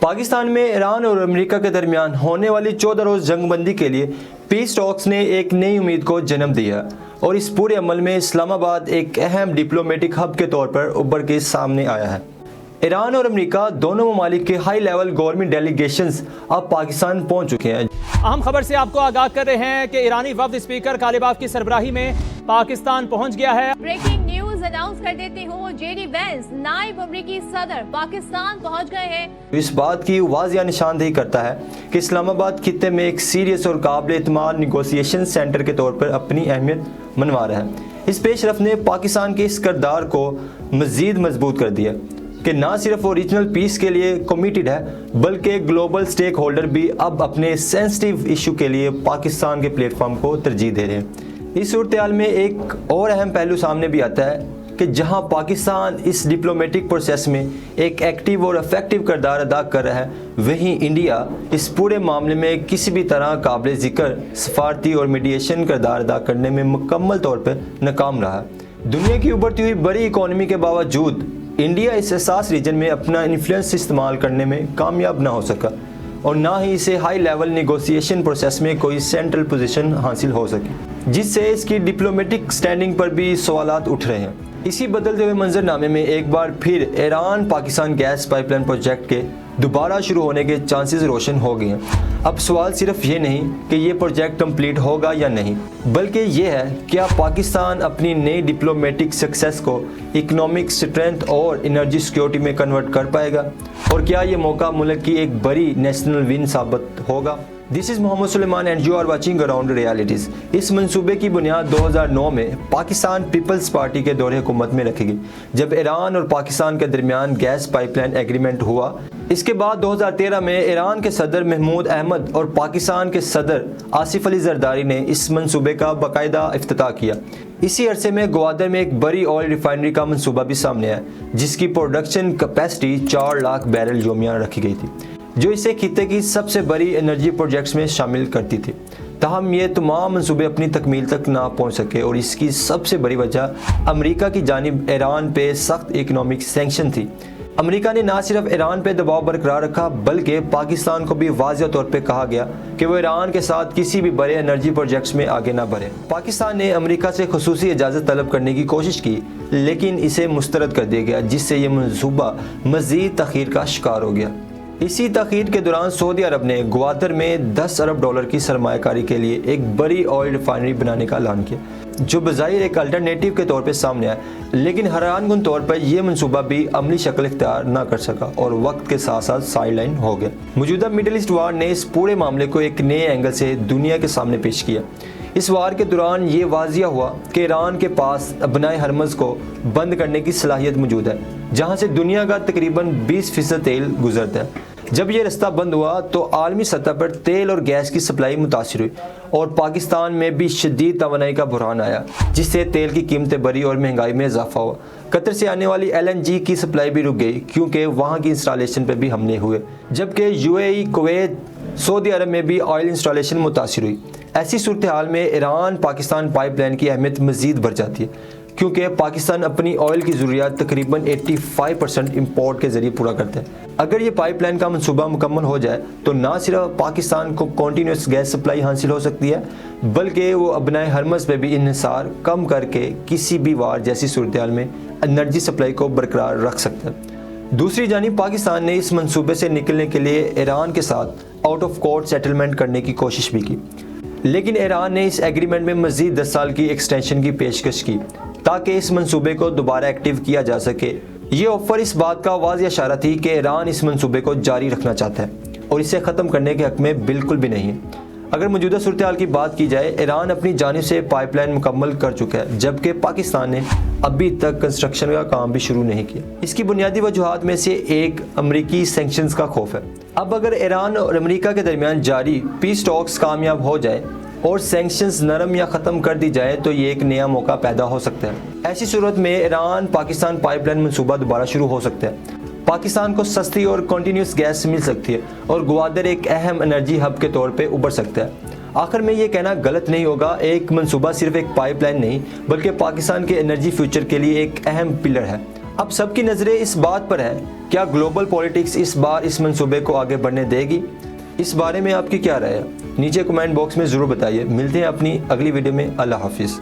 پاکستان میں ایران اور امریکہ کے درمیان ہونے والی 14 روز جنگ بندی کے لیے پیس ٹاکس نے ایک نئی امید کو جنم دیا اور اس پورے عمل میں اسلام آباد ایک اہم ڈپلومیٹک ہب کے طور پر ابھر کے سامنے آیا ہے۔ ایران اور امریکہ دونوں ممالک کے ہائی لیول گورنمنٹ ڈیلیگیشنز اب پاکستان پہنچ چکے ہیں۔ اہم خبر سے آپ کو آگاہ کر رہے ہیں کہ ایرانی وفد اسپیکر غالباف کی سربراہی میں پاکستان پہنچ گیا ہے۔ بریکنگ نیوز اناؤنس کر دیتی ہوں، جے ڈی وینس نائب امریکی صدر پاکستان پہنچ گئے ہیں۔ اس بات کی واضح نشاندہی کرتا ہے کہ اسلام آباد خطے میں ایک سیریس اور قابل اعتماد نیگوسیشن سینٹر کے طور پر اپنی اہمیت منوا رہا ہے۔ اس پیش رفت نے پاکستان کے اس کردار کو مزید مضبوط کر دیا کہ نہ صرف وہ ریجنل پیس کے لیے کمیٹڈ ہے بلکہ گلوبل سٹیک ہولڈر بھی اب اپنے سینسٹیو ایشو کے لیے پاکستان کے پلیٹ فارم کو ترجیح دے رہے ہیں۔ اس صورتحال میں ایک اور اہم پہلو سامنے بھی آتا ہے کہ جہاں پاکستان اس ڈپلومیٹک پروسیس میں ایک ایکٹیو اور افیکٹو کردار ادا کر رہا ہے، وہیں انڈیا اس پورے معاملے میں کسی بھی طرح قابل ذکر سفارتی اور میڈیشن کردار ادا کرنے میں مکمل طور پر ناکام رہا۔ دنیا کی ابھرتی ہوئی بڑی اکانومی کے باوجود انڈیا اس حساس ریجن میں اپنا انفلوئنس استعمال کرنے میں کامیاب نہ ہو سکا اور نہ ہی اسے ہائی لیول نیگوسیشن پروسیس میں کوئی سینٹرل پوزیشن حاصل ہو سکی، جس سے اس کی ڈپلومیٹک سٹینڈنگ پر بھی سوالات اٹھ رہے ہیں۔ اسی بدلتے ہوئے منظرنامے میں ایک بار پھر Iran Pakistan gas pipeline project کے دوبارہ شروع ہونے کے چانسز روشن ہو گئے ہیں۔ اب سوال صرف یہ نہیں کہ یہ پروجیکٹ کمپلیٹ ہوگا یا نہیں، بلکہ یہ ہے کیا پاکستان اپنی نئی ڈپلومیٹک سکسیس کو اکنامک اسٹرینتھ اور انرجی سیکیورٹی میں کنورٹ کر پائے گا، اور کیا یہ موقع ملک کی ایک بڑی نیشنل ون ثابت ہوگا۔ This is Muhammad Sulaiman and you are watching around realities. اس منصوبے کی بنیاد 2009 میں پاکستان پیپلز پارٹی کے دور حکومت میں رکھی گئی، جب ایران اور پاکستان کے درمیان گیس پائپ لائن ایگریمنٹ ہوا۔ اس کے بعد 2013 میں ایران کے صدر محمود احمد اور پاکستان کے صدر آصف علی زرداری نے اس منصوبے کا باقاعدہ افتتاح کیا۔ اسی عرصے میں گوادر میں ایک بڑی آئل ریفائنری کا منصوبہ بھی سامنے آیا، جس کی پروڈکشن کیپیسٹی 4 لاکھ بیرل یومیہ رکھی گئی تھی، جو اسے خطے کی سب سے بڑی انرجی پروجیکٹس میں شامل کرتی تھی۔ تاہم یہ تمام منصوبے اپنی تکمیل تک نہ پہنچ سکے اور اس کی سب سے بڑی وجہ امریکہ کی جانب ایران پہ سخت اکنامک سینکشن تھی۔ امریکہ نے نہ صرف ایران پہ دباؤ برقرار رکھا بلکہ پاکستان کو بھی واضح طور پہ کہا گیا کہ وہ ایران کے ساتھ کسی بھی بڑے انرجی پروجیکٹس میں آگے نہ بڑھے۔ پاکستان نے امریکہ سے خصوصی اجازت طلب کرنے کی کوشش کی لیکن اسے مسترد کر دیا گیا، جس سے یہ منصوبہ مزید تاخیر کا شکار ہو گیا۔ اسی تاخیر کے دوران سعودی عرب نے گوادر میں $10 ارب کی سرمایہ کاری کے لیے ایک بڑی آئل ریفائنری بنانے کا اعلان کیا، جو بظاہر ایک الٹرنیٹیو کے طور پہ سامنے آیا، لیکن حیران کن طور پر یہ منصوبہ بھی عملی شکل اختیار نہ کر سکا اور وقت کے ساتھ ساتھ سائیڈ لائن ہو گیا۔ موجودہ مڈل ایسٹ وار نے اس پورے معاملے کو ایک نئے اینگل سے دنیا کے سامنے پیش کیا۔ اس وار کے دوران یہ واضح ہوا کہ ایران کے پاس ابنائے ہرمز کو بند کرنے کی صلاحیت موجود ہے، جہاں سے دنیا کا تقریباً 20% تیل گزرتا ہے۔ جب یہ رستہ بند ہوا تو عالمی سطح پر تیل اور گیس کی سپلائی متاثر ہوئی اور پاکستان میں بھی شدید توانائی کا بحران آیا، جس سے تیل کی قیمتیں بڑھی اور مہنگائی میں اضافہ ہوا۔ قطر سے آنے والی LNG کی سپلائی بھی رک گئی کیونکہ وہاں کی انسٹالیشن پہ بھی حملے ہوئے، جبکہ UAE، کویت، سعودی عرب میں بھی آئل انسٹالیشن متاثر ہوئی۔ ایسی صورتحال میں ایران پاکستان پائپ لائن کی اہمیت مزید بڑھ جاتی ہے، کیونکہ پاکستان اپنی آئل کی ضروریات تقریباً 85% امپورٹ کے ذریعے پورا کرتا ہے۔ اگر یہ پائپ لائن کا منصوبہ مکمل ہو جائے تو نہ صرف پاکستان کو کنٹینیوس گیس سپلائی حاصل ہو سکتی ہے بلکہ وہ ابنائے ہرمز پہ بھی انحصار کم کر کے کسی بھی وار جیسی صورتحال میں انرجی سپلائی کو برقرار رکھ سکتا ہے۔ دوسری جانب پاکستان نے اس منصوبے سے نکلنے کے لیے ایران کے ساتھ آؤٹ آف کورٹ سیٹلمنٹ کرنے کی کوشش بھی کی، لیکن ایران نے اس ایگریمنٹ میں مزید 10 سال کی ایکسٹینشن کی پیشکش کی تاکہ اس منصوبے کو دوبارہ ایکٹیو کیا جا سکے۔ یہ آفر اس بات کا واضح اشارہ تھی کہ ایران اس منصوبے کو جاری رکھنا چاہتا ہے اور اسے ختم کرنے کے حق میں بالکل بھی نہیں ہے۔ اگر موجودہ صورتحال کی بات کی جائے، ایران اپنی جانب سے پائپ لائن مکمل کر چکا ہے، جبکہ پاکستان نے ابھی تک کنسٹرکشن کا کام بھی شروع نہیں کیا۔ اس کی بنیادی وجوہات میں سے ایک امریکی سینکشنز کا خوف ہے۔ اب اگر ایران اور امریکہ کے درمیان جاری پیس ٹاکس کامیاب ہو جائے اور سینکشنز نرم یا ختم کر دی جائے تو یہ ایک نیا موقع پیدا ہو سکتا ہے۔ ایسی صورت میں ایران پاکستان پائپ لائن منصوبہ دوبارہ شروع ہو سکتا ہے، پاکستان کو سستی اور کنٹینیوس گیس مل سکتی ہے اور گوادر ایک اہم انرجی ہب کے طور پہ ابھر سکتا ہے۔ آخر میں یہ کہنا غلط نہیں ہوگا، ایک منصوبہ صرف ایک پائپ لائن نہیں بلکہ پاکستان کے انرجی فیوچر کے لیے ایک اہم پلر ہے اب سب کی نظریں اس بات پر ہیں، کیا گلوبل پولیٹکس اس بار اس منصوبے کو آگے بڑھنے دے گی؟ اس بارے میں آپ کی کیا رائے ہے؟ نیچے کمنٹ باکس میں ضرور بتائیے۔ ملتے ہیں اپنی اگلی ویڈیو میں۔ اللہ حافظ۔